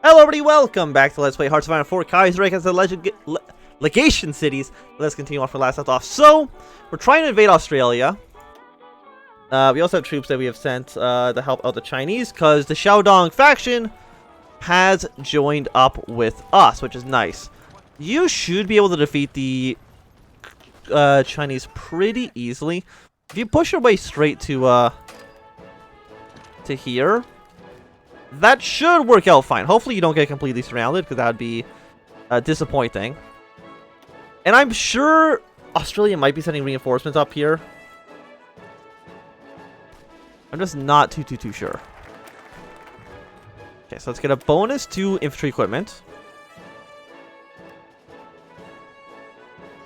Hello everybody, welcome back to Let's Play Hearts of Iron 4 Kaiserreich as the Legation cities. Let's continue off where last left off. So, we're trying to invade Australia. We also have troops that we have sent to help out the Chinese, because the Shaodong faction has joined up with us, which is nice. You should be able to defeat the Chinese pretty easily. If you push your way straight to here, that should work out fine. Hopefully you don't get completely surrounded, because that would be disappointing. And I'm sure Australia might be sending reinforcements up here. I'm just not too sure. Okay, so let's get a bonus to infantry equipment.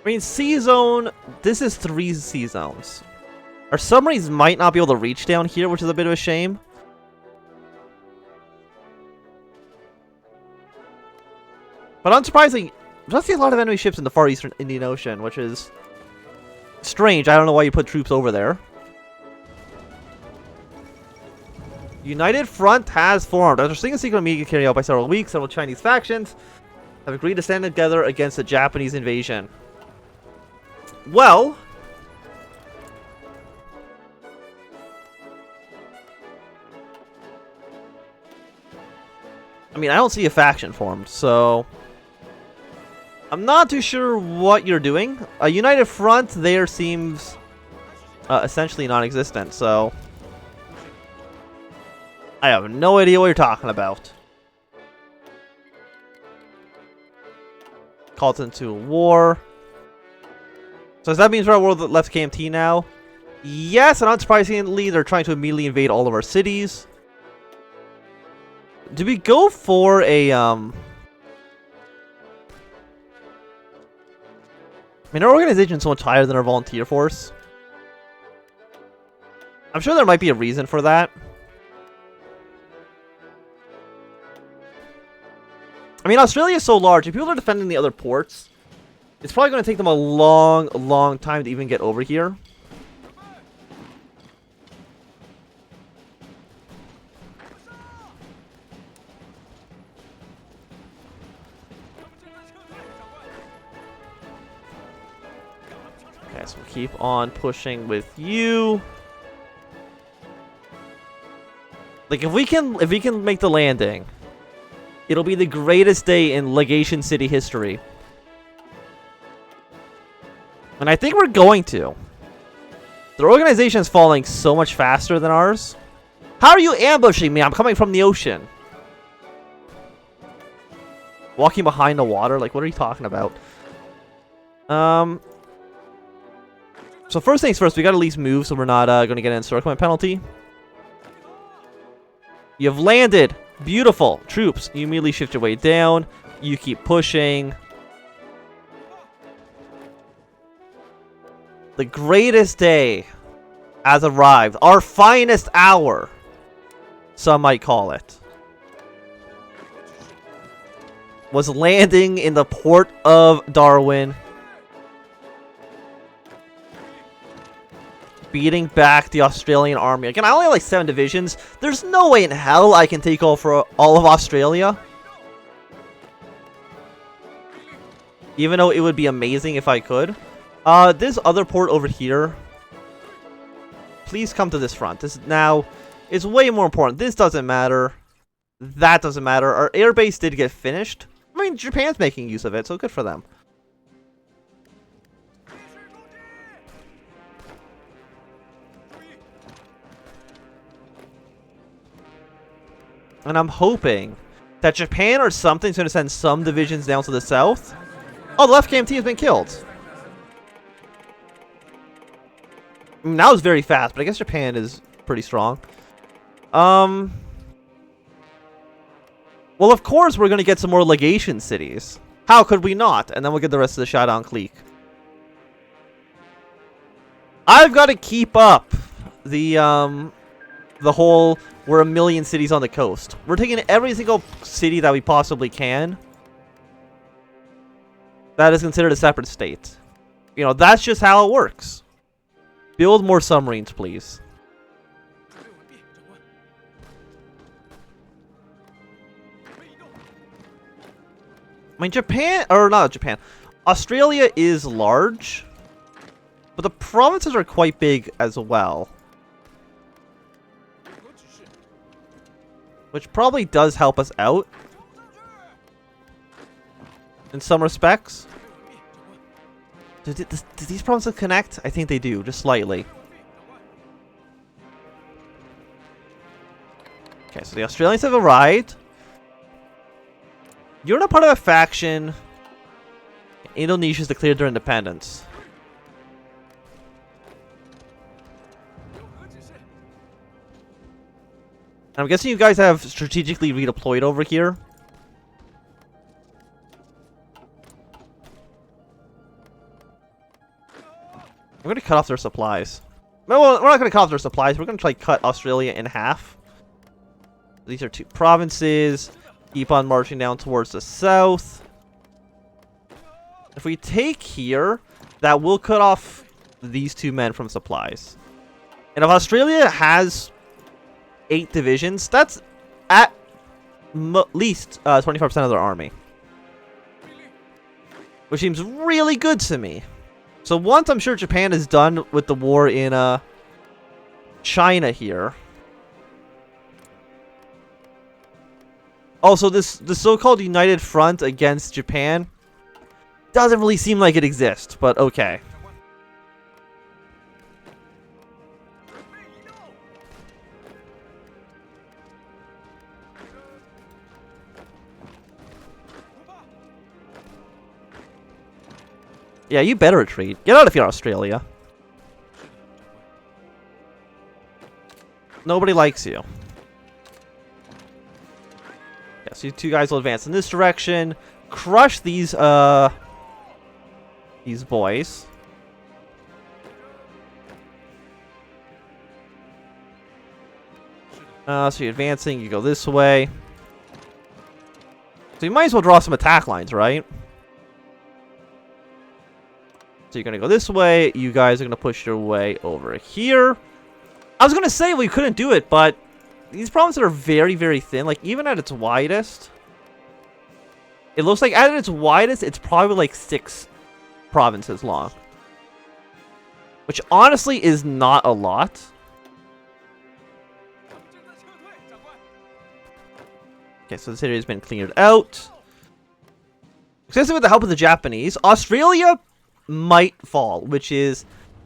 I mean, sea zone, this is 3 sea zones. Our submarines might not be able to reach down here, which is a bit of a shame. But unsurprisingly, I don't see a lot of enemy ships in the far eastern Indian Ocean, which is strange. I don't know why you put troops over there. United Front has formed. After seeing a secret meeting carried out by several weeks, several Chinese factions have agreed to stand together against the Japanese invasion. Well, I mean, I don't see a faction formed, so I'm not too sure what you're doing. A united front there seems essentially non-existent, so I have no idea what you're talking about. Called into war. So does that mean we're at war that left KMT now? Yes, and unsurprisingly, they're trying to immediately invade all of our cities. Do we go for a I mean, our organization is so much higher than our volunteer force. I'm sure there might be a reason for that. I mean, Australia is so large. If people are defending the other ports, it's probably going to take them a long time to even get over here. Okay, so we'll keep on pushing with you. Like, if we can make the landing, it'll be the greatest day in Legation City history. And I think we're going to. Their organization is falling so much faster than ours. How are you ambushing me? I'm coming from the ocean. Walking behind the water? Like, what are you talking about? So first things first, we gotta at least move so we're not going to get an encirclement penalty. You've landed. Beautiful. Troops, you immediately shift your way down. You keep pushing. The greatest day has arrived. Our finest hour, some might call it, was landing in the port of Darwin, beating back the Australian army. Again, I only have like 7 divisions. There's no way in hell I can take over all of Australia. Even though it would be amazing if I could. This other port over here, please come to this front. This now is way more important. This doesn't matter. That doesn't matter. Our airbase did get finished. I mean, Japan's making use of it, so good for them. And I'm hoping that Japan or something's going to send some divisions down to the south. Oh, the left KMT has been killed. I mean, that was very fast, but I guess Japan is pretty strong. Well, of course we're going to get some more legation cities. How could we not? And then we'll get the rest of the Shaodong clique. I've got to keep up the whole, we're 1,000,000 cities on the coast. We're taking every single city that we possibly can that is considered a separate state. You know, that's just how it works. Build more submarines, please. I mean, Japan, or not Japan, Australia is large, but the provinces are quite big as well. Which probably does help us out in some respects. Do these provinces connect? I think they do, just slightly. Okay, so the Australians have arrived. You're not part of a faction. Indonesia's declared their independence. I'm guessing you guys have strategically redeployed over here. I'm going to cut off their supplies. Well, we're not going to cut off their supplies. We're going to try to cut Australia in half. These are 2 provinces. Keep on marching down towards the south. If we take here, that will cut off these 2 men from supplies. And if Australia has 8 divisions, that's at least 25% of their army. Which seems really good to me. So once I'm sure Japan is done with the war in China here. Also, the so-called United Front against Japan doesn't really seem like it exists, but okay. Yeah, you better retreat. Get out of here, Australia. Nobody likes you. Yeah, so you 2 guys will advance in this direction. Crush these boys. So you're advancing, you go this way. So you might as well draw some attack lines, right? So you're going to go this way. You guys are going to push your way over here. I was going to say we couldn't do it, but these provinces are very, very thin. Like, even at its widest, it looks like at its widest, it's probably like 6 provinces long. Which honestly is not a lot. Okay, so this area has been cleared out. Especially with the help of the Japanese, Australia might fall, which is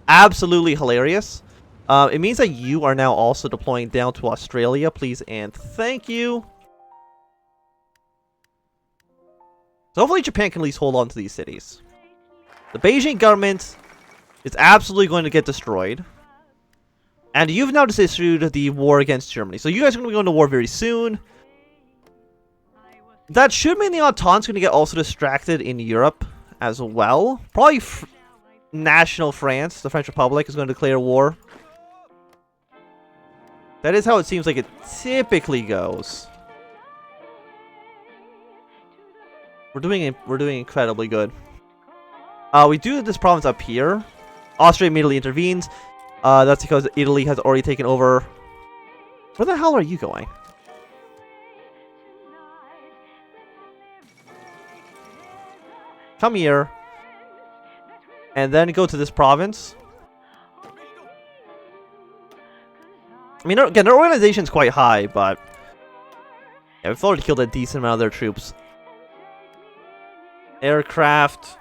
absolutely hilarious. It means that you are now also deploying down to Australia, please and thank you. So hopefully Japan can at least hold on to these cities. The Beijing government is absolutely going to get destroyed. And you've now just issued the war against Germany. So you guys are going to be going to war very soon. That should mean the Entente's going to get also distracted in Europe as well. Probably national France, the French Republic, is going to declare war. That is how it seems like it typically goes. We're doing incredibly good. We do this province up here. Austria immediately intervenes. That's because Italy has already taken over. Where the hell are you going? Come here. And then go to this province. I mean, again, their organization's quite high, but yeah, we've already killed a decent amount of their troops. Aircraft.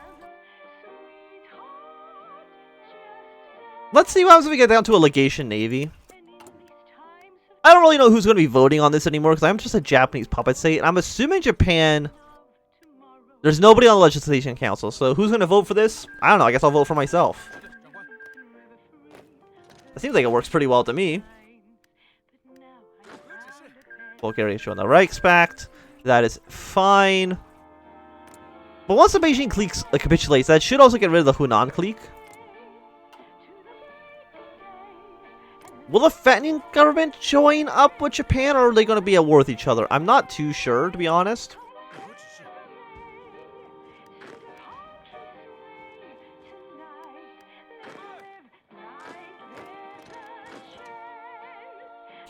Let's see what happens if we get down to a legation navy. I don't really know who's going to be voting on this anymore, because I'm just a Japanese puppet state, and I'm assuming Japan... There's nobody on the legislation council, so who's going to vote for this? I don't know, I guess I'll vote for myself. It seems like it works pretty well to me. Bulgaria showing the Reichspakt. That is fine. But once the Beijing clique capitulates, that should also get rid of the Hunan clique. Will the Fetnin government join up with Japan, or are they going to be at war with each other? I'm not too sure, to be honest.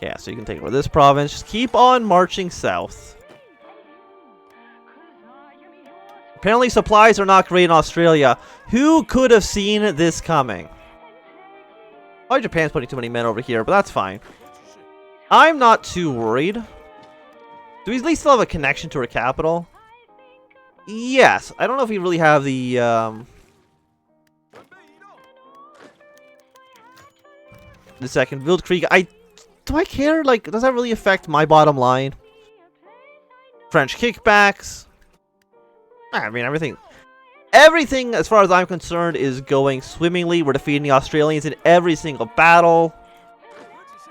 Yeah, so you can take over this province. Just keep on marching south. Apparently supplies are not great in Australia. Who could have seen this coming? Probably Japan's putting too many men over here, but that's fine. I'm not too worried. Do we at least still have a connection to our capital? Yes. I don't know if we really have the... the second Wildkrieg. Do I care? Like, does that really affect my bottom line? French kickbacks. I mean, everything, as far as I'm concerned, is going swimmingly. We're defeating the Australians in every single battle.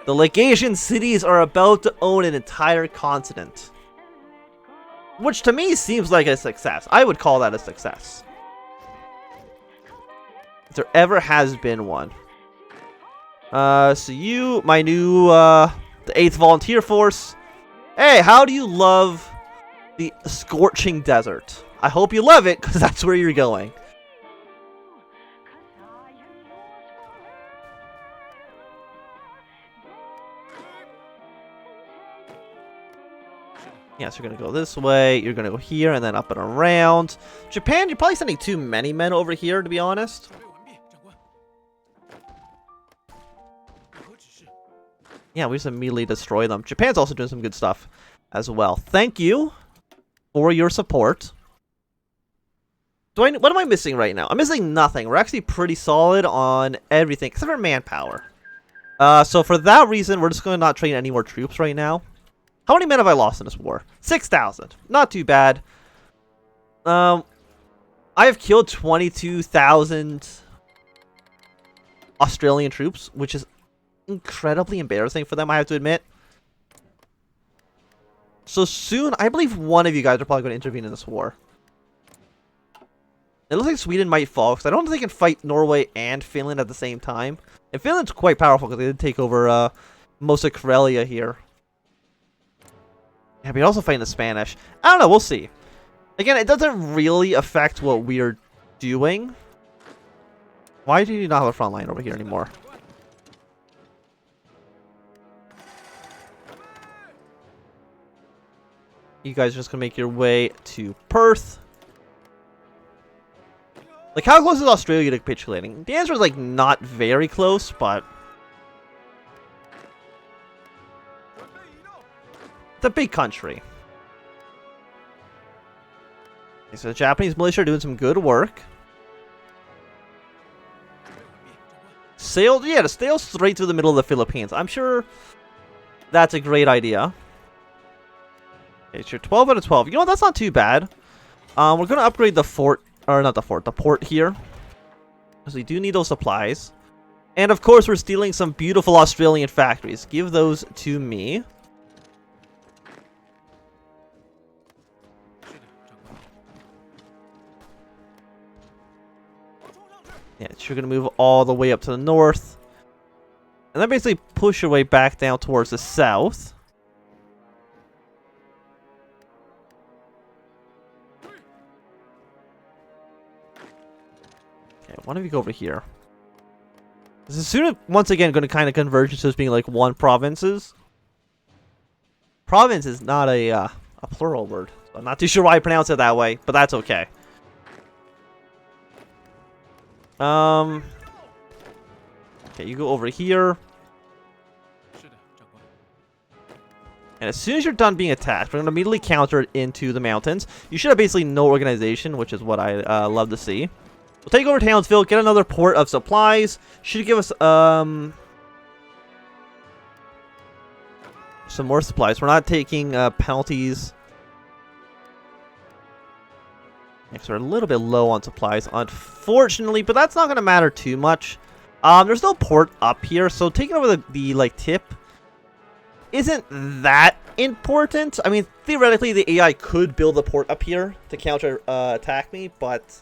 The legation cities are about to own an entire continent. Which to me seems like a success. I would call that a success. If there ever has been one. So you, my new, the 8th Volunteer Force. Hey, how do you love the scorching desert? I hope you love it, because that's where you're going. Yes, you're going to go this way. You're going to go here and then up and around. Japan, you're probably sending too many men over here, to be honest. Yeah, we just immediately destroy them. Japan's also doing some good stuff as well. Thank you for your support. What am I missing right now? I'm missing nothing. We're actually pretty solid on everything, except for manpower. So for that reason, we're just going to not train any more troops right now. How many men have I lost in this war? 6,000. Not too bad. I have killed 22,000 Australian troops, which is incredibly embarrassing for them, I have to admit. So soon, I believe one of you guys are probably going to intervene in this war. It looks like Sweden might fall, because I don't think they can fight Norway and Finland at the same time. And Finland's quite powerful, because they did take over most of Karelia here. Yeah, but you're also fighting the Spanish. I don't know, we'll see. Again, it doesn't really affect what we're doing. Why do you not have a front line over here anymore? You guys are just going to make your way to Perth. Like, how close is Australia to capitulating? The answer is, like, not very close, but... it's a big country. Okay, so the Japanese militia are doing some good work. Sail, yeah, to sail straight through the middle of the Philippines. I'm sure that's a great idea. Okay, sure, 12 out of 12. You know what, that's not too bad. We're going to upgrade the fort, or not the fort, the port here. Because we do need those supplies. And of course, we're stealing some beautiful Australian factories. Give those to me. Yeah, you're going to move all the way up to the north. And then basically push your way back down towards the south. Okay, one of you go over here. This is soon, once again, going to kind of converge into being like one provinces. Province is not a plural word. So I'm not too sure why I pronounce it that way, but that's okay. Okay, you go over here. And as soon as you're done being attacked, we're going to immediately counter it into the mountains. You should have basically no organization, which is what I love to see. We'll take over Townsville, get another port of supplies. Should give us some more supplies. We're not taking penalties. Because we're a little bit low on supplies, unfortunately, but that's not going to matter too much. There's no port up here, so taking over the like tip isn't that important. I mean, theoretically, the AI could build a port up here to counter attack me, but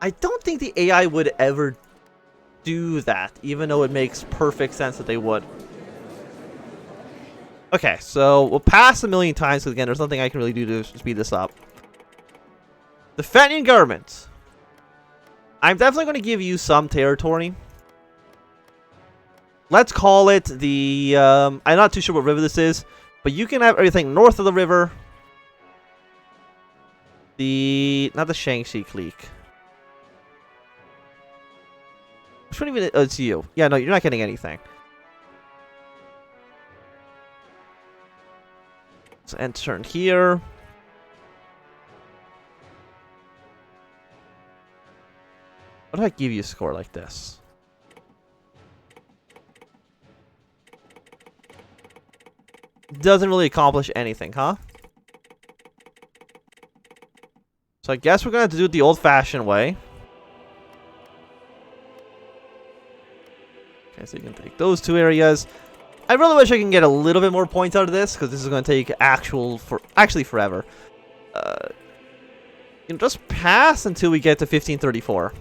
I don't think the AI would ever do that, even though it makes perfect sense that they would. Okay, so we'll pass a million times, because again, there's nothing I can really do to speed this up. The Fenian government. I'm definitely going to give you some territory. Let's call it the... I'm not too sure what river this is, but you can have everything north of the river. Not the Shaanxi clique. Which one even? Oh, it's you. Yeah, no, you're not getting anything. So end turn here. What do I give you a score like this? Doesn't really accomplish anything, huh? So I guess we're gonna have to do it the old-fashioned way. Okay, so you can take those two areas. I really wish I can get a little bit more points out of this, because this is going to take actually forever. You can just pass until we get to 1534.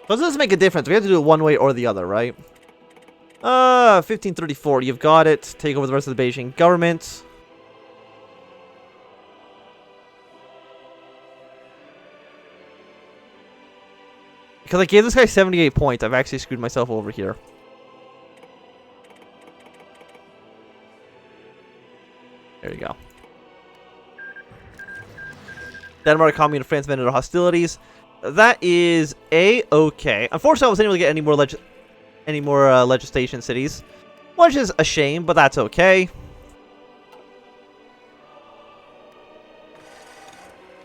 Because this doesn't make a difference. We have to do it one way or the other, right? 1534. You've got it. Take over the rest of the Beijing government. Because I gave this guy 78 points. I've actually screwed myself over here. There you go. Denmark, Commune, and France ended hostilities. That is A-okay. Unfortunately, I wasn't able to get any more legislation cities, which is a shame, but that's okay.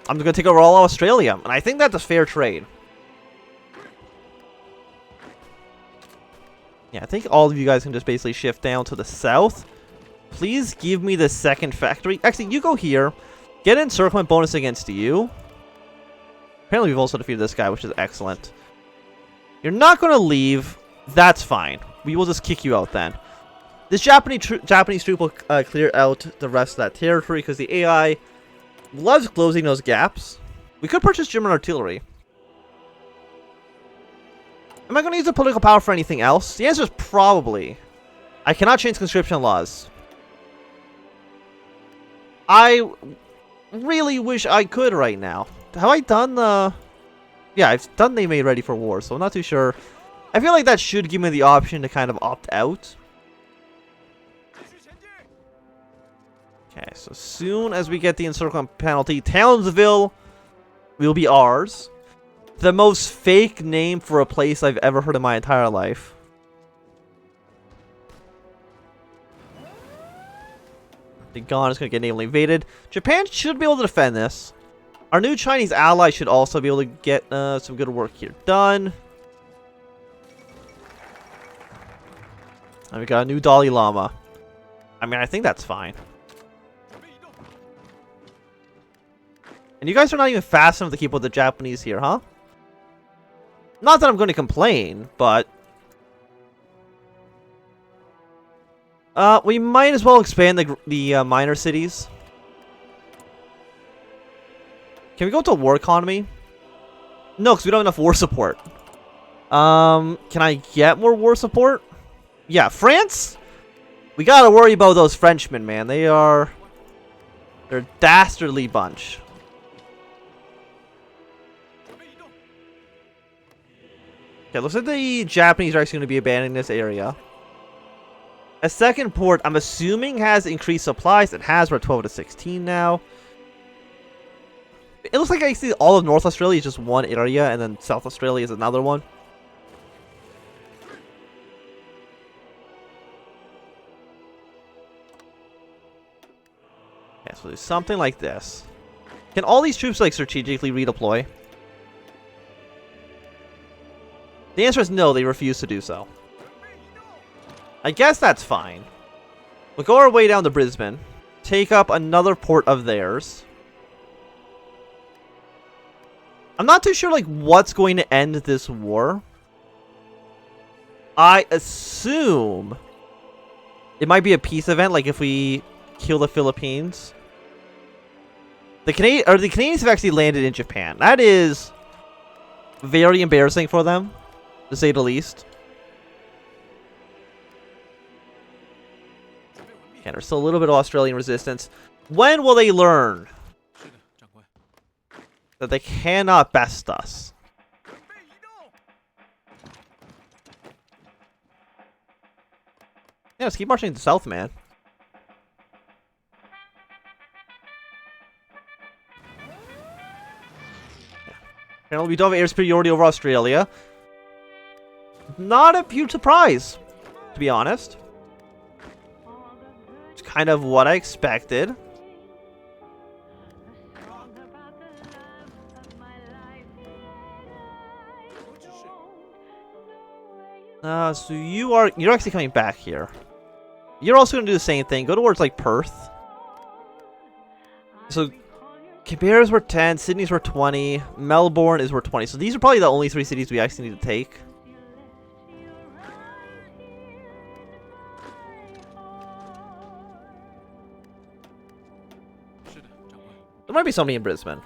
I'm going to take over all of Australia, and I think that's a fair trade. Yeah, I think all of you guys can just basically shift down to the south. Please give me the second factory. Actually, you go here. Get an encirclement bonus against you. Apparently, we've also defeated this guy, which is excellent. You're not going to leave. That's fine. We will just kick you out then. This Japanese troop will clear out the rest of that territory because the AI loves closing those gaps. We could purchase German artillery. Am I going to use the political power for anything else? The answer is probably. I cannot change conscription laws. I really wish I could right now. Have I done the... Yeah, I've done they made ready for war, so I'm not too sure. I feel like that should give me the option to kind of opt out. Okay, so soon as we get the encirclement penalty, Townsville will be ours. The most fake name for a place I've ever heard in my entire life. The Gan is going to get naval invaded. Japan should be able to defend this. Our new Chinese ally should also be able to get some good work here done. And we got a new Dalai Lama. I mean, I think that's fine. And you guys are not even fast enough to keep with the Japanese here, huh? Not that I'm going to complain, but... we might as well expand the minor cities. Can we go to war economy? No, because we don't have enough war support. Can I get more war support? Yeah, France? We gotta worry about those Frenchmen, man. They're a dastardly bunch. Okay, looks like the Japanese are actually going to be abandoning this area. A second port, I'm assuming, has increased supplies. It has. We're at 12 to 16 now. It looks like actually all of North Australia is just one area, and then South Australia is another one. Okay, so there's something like this. Can all these troops like strategically redeploy? The answer is no, they refuse to do so. I guess that's fine. We'll go our way down to Brisbane. Take up another port of theirs. I'm not too sure like what's going to end this war. I assume it might be a peace event, like if we kill the Philippines. The Canadians have actually landed in Japan. That is very embarrassing for them, to say the least. And there's still a little bit of Australian resistance. When will they learn that they cannot best us? Yeah, let's keep marching to the south, man. Apparently we don't have air superiority over Australia. Not a huge surprise, to be honest. It's kind of what I expected. So you're actually coming back here. You're also gonna do the same thing. Go towards like Perth. So Canberra's worth 10, Sydney's worth 20, Melbourne is worth 20. So these are probably the only 3 cities we actually need to take. There might be somebody in Brisbane.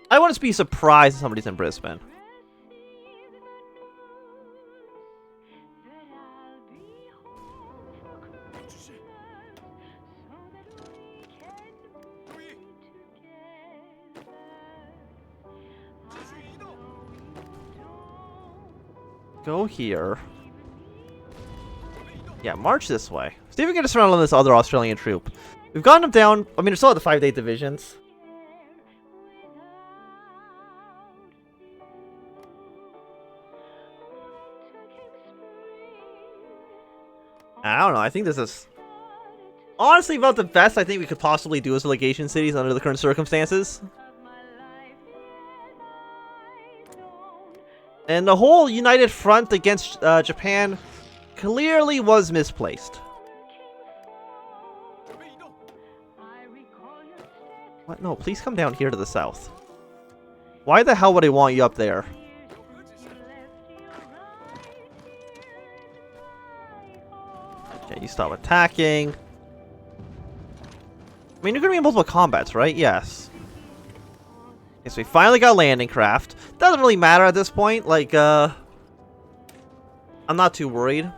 I wouldn't be surprised if somebody's in Brisbane. Go here. Yeah, march this way. See if we can just surround on this other Australian troop. We've gotten them down. I mean, we're still at the 5 to 8 divisions. I don't know. I think this is honestly about the best I think we could possibly do as legation cities under the current circumstances. And the whole united front against Japan clearly was misplaced. What? No, please come down here to the south. Why the hell would I want you up there? Okay, you stop attacking. I mean, you're gonna be in multiple combats, right? Yes. Okay, so we finally got landing craft. Doesn't really matter at this point. Like, I'm not too worried.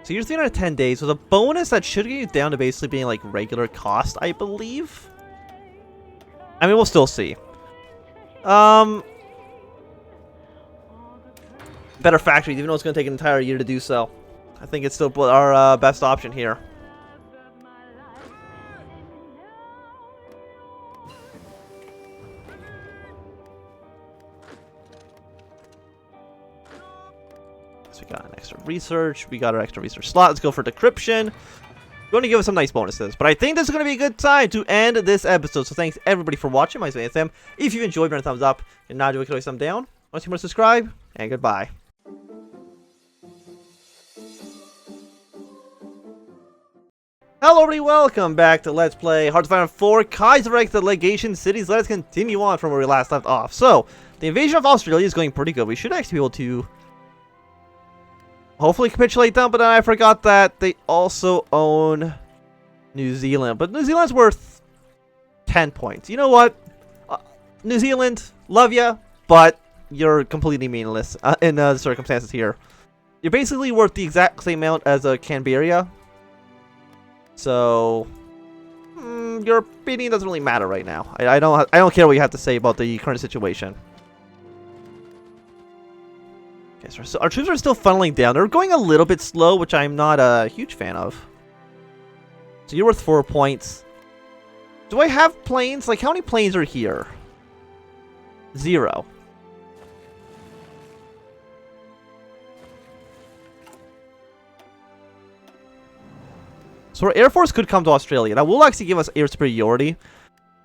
So you're 310 days with a bonus that should get you down to basically being like regular cost, I believe. I mean, we'll still see. Better factories, even though it's going to take an entire year to do so. I think it's still our best option here. So we got an extra research. We got our extra research slot. Let's go for decryption. Going to give us some nice bonuses, but I think this is going to be a good time to end this episode. So thanks everybody for watching. My name is Sam. If you enjoyed, burn a thumbs up. And now do it, thumb down. Want to see more, subscribe, and goodbye. Hello everybody, welcome back to Let's Play Hearts of Iron 4 Kaiserreich Legation Cities. Let us continue on from where we last left off. So, the invasion of Australia is going pretty good. We should actually be able to hopefully capitulate them, but then I forgot that they also own New Zealand. But New Zealand's worth 10 points. You know what? New Zealand, love ya, but you're completely meaningless in the circumstances here. You're basically worth the exact same amount as Canberra. So, your opinion doesn't really matter right now. I don't care what you have to say about the current situation. Okay, so our troops are still funneling down. They're going a little bit slow, which I'm not a huge fan of. So you're worth 4 points. Do I have planes? Like, how many planes are here? 0. So our Air Force could come to Australia. That will actually give us air superiority.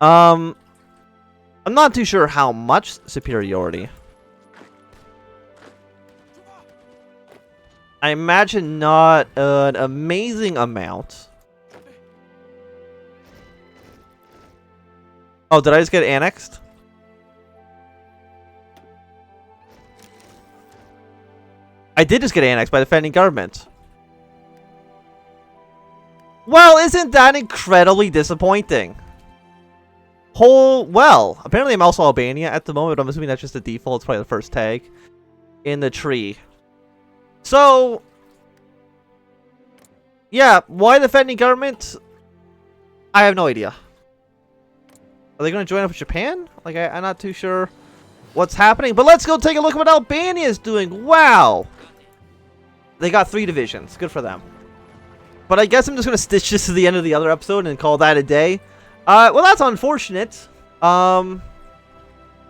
I'm not too sure how much superiority. I imagine not an amazing amount. Oh, did I just get annexed? I did just get annexed by the defending government. Well, isn't that incredibly disappointing? Well, apparently I'm also Albania at the moment, but I'm assuming that's just the default. It's probably the first tag in the tree. So, yeah, why the defending government? I have no idea. Are they going to join up with Japan? Like, I'm not too sure what's happening. But let's go take a look at what Albania is doing. Wow. They got 3 divisions. Good for them. But I guess I'm just going to stitch this to the end of the other episode and call that a day. Well, that's unfortunate.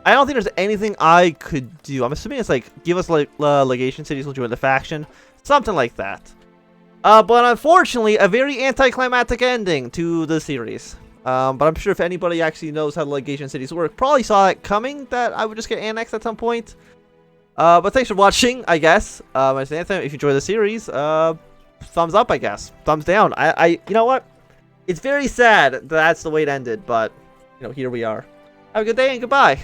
I don't think there's anything I could do. I'm assuming it's like, give us like legation cities, we'll join the faction. Something like that. But unfortunately, a very anticlimactic ending to the series. But I'm sure if anybody actually knows how the legation cities work, probably saw it coming that I would just get annexed at some point. But thanks for watching, I guess. My name's Anthem. If you enjoy the series, thumbs up, I guess. Thumbs down. You know what? It's very sad that that's the way it ended, but, you know, here we are. Have a good day and goodbye.